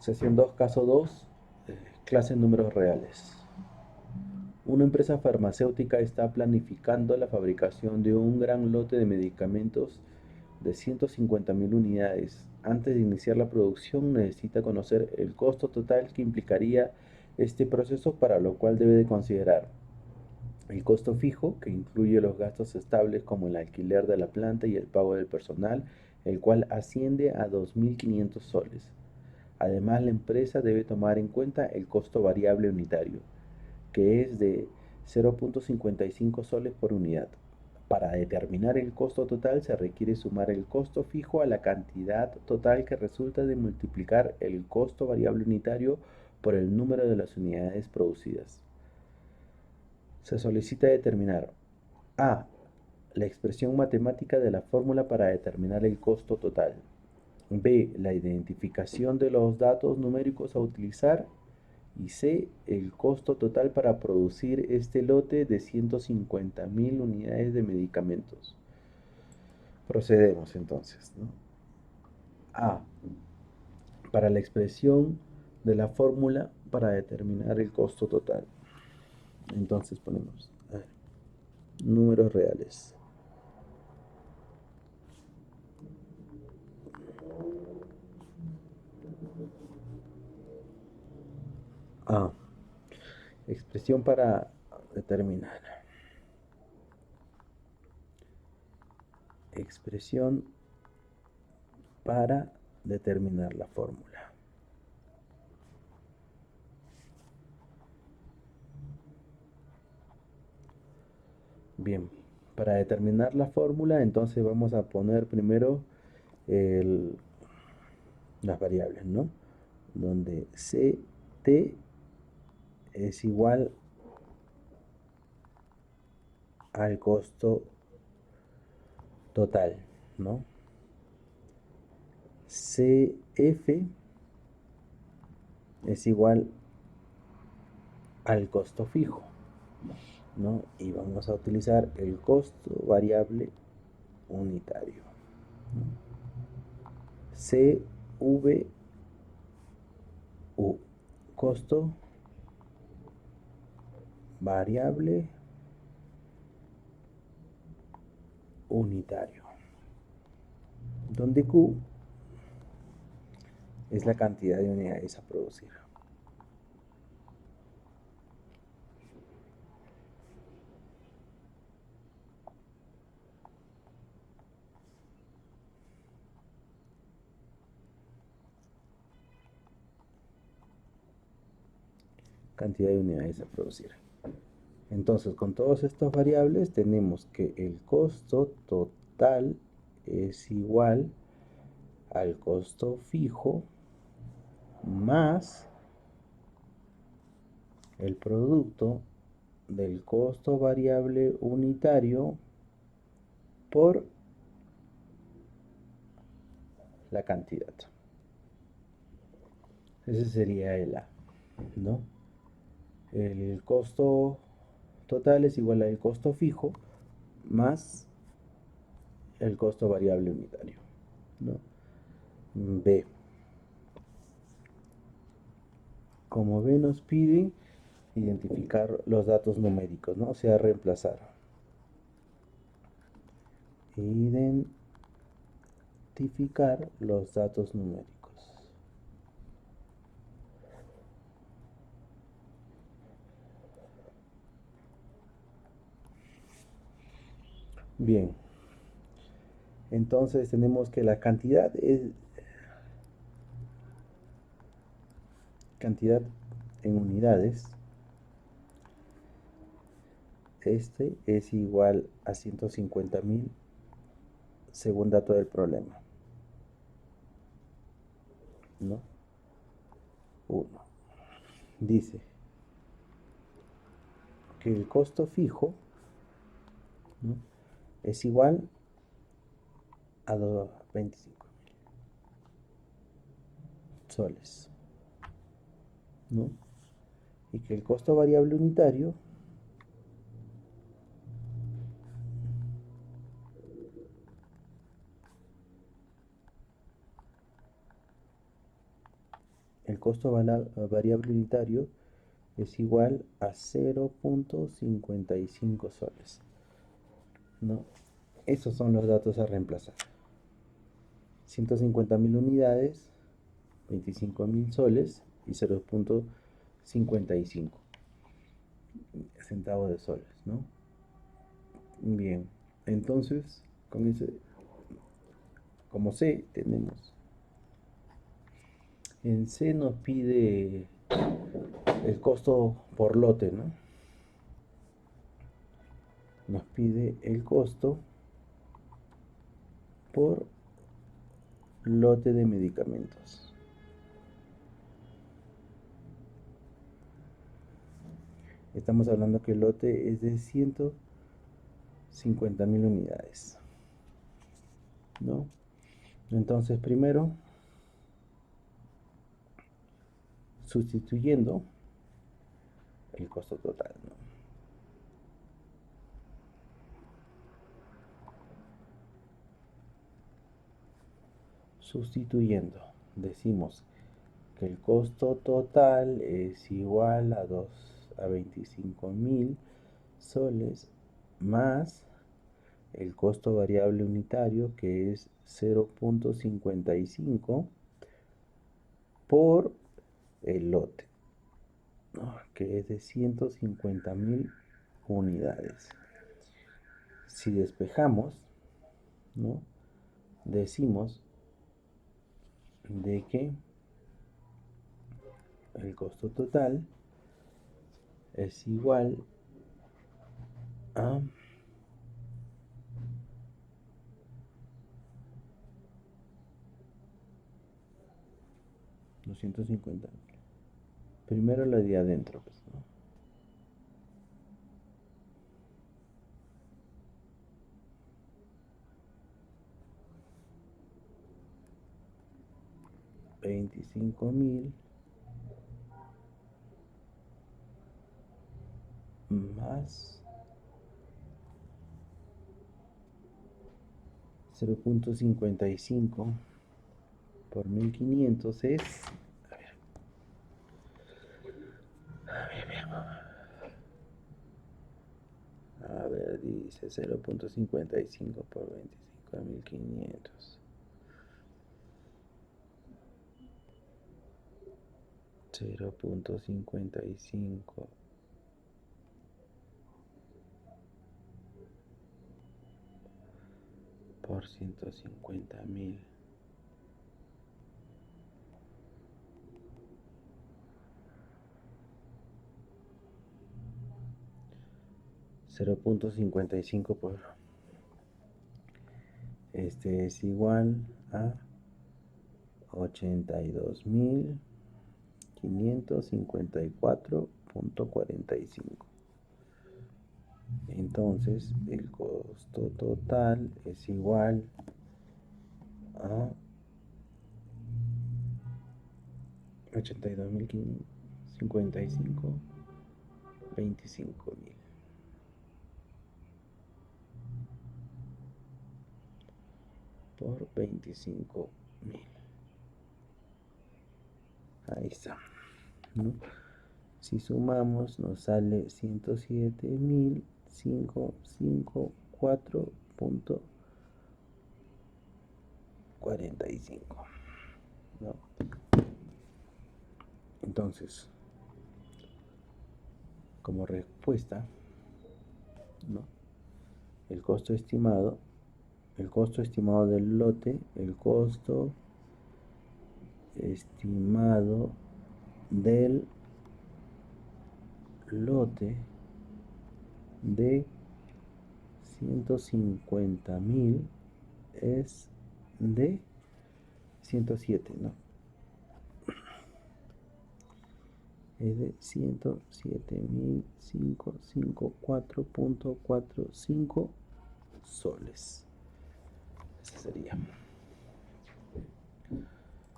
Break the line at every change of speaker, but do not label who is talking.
Sesión 2, caso 2, clase en números reales. Una empresa farmacéutica está planificando la fabricación de un gran lote de medicamentos de 150.000 unidades. Antes de iniciar la producción necesita conocer el costo total que implicaría este proceso, para lo cual debe de considerar el costo fijo, que incluye los gastos estables como el alquiler de la planta y el pago del personal, el cual asciende a 2.500 soles. Además, la empresa debe tomar en cuenta el costo variable unitario, que es de 0.55 soles por unidad. Para determinar el costo total se requiere sumar el costo fijo a la cantidad total, que resulta de multiplicar el costo variable unitario por el número de las unidades producidas. Se solicita determinar a. La expresión matemática de la fórmula para determinar el costo total. B. La identificación de los datos numéricos a utilizar. Y C. El costo total para producir este lote de 150.000 unidades de medicamentos. Procedemos entonces, ¿no? A. Para la expresión de la fórmula para determinar el costo total. Entonces ponemos números reales. A. Expresión para determinar. Expresión para determinar la fórmula. Bien, para determinar la fórmula, entonces vamos a poner primero las variables, ¿no? Donde CT es igual al costo total, ¿no? CF es igual al costo fijo, ¿no? Y vamos a utilizar el costo variable unitario, ¿no? CVU, costo variable unitario, donde Q es la cantidad de unidades a producir. Cantidad de unidades a producir. Entonces, con todas estas variables tenemos que el costo total es igual al costo fijo más el producto del costo variable unitario por la cantidad. Ese sería el A, ¿no? El costo total es igual al costo fijo más el costo variable unitario, ¿no? B. Como B nos pide identificar los datos numéricos, ¿no? O sea, reemplazar. Identificar los datos numéricos. Bien. Entonces tenemos que la cantidad en unidades. Este es igual a 150.000 según dato del problema, ¿no? 1. Dice que el costo fijo, ¿no?, es igual a 25.000 soles, ¿no? Y que el costo variable unitario el costo variable unitario es igual a 0.55 soles, ¿no? Esos son los datos a reemplazar. 150.000 unidades, 25.000 soles y 0.55 centavos de soles, ¿no? Bien, entonces, con ese, como C tenemos, en C nos pide el costo por lote, ¿no? Nos pide el costo por lote de medicamentos. Estamos hablando que el lote es de 150.000 unidades, ¿no? Entonces, primero, sustituyendo el costo total, ¿no? Sustituyendo, decimos que el costo total es igual a 25.000 soles más el costo variable unitario, que es 0.55 por el lote, ¿no? Que es de 150.000 unidades. Si despejamos, ¿no? Decimos de que el costo total es igual a 250. Primero la de adentro, pues, ¿no? 25.000 más 0.55 por 1500 es, a ver, dice 0.55 por 25.500. 0.55 por 150.000. 0.55 por este es igual a 82.554.45. Entonces el costo total es igual a 82.555 25.000 por 25.000. Ahí está, ¿no? Si sumamos nos sale 107.554.45, ¿no? Entonces, como respuesta, ¿no? El costo estimado del lote, el costo estimado del lote de 150.000 es de 107, ¿no? Es de 107.554.45 soles. Ese sería.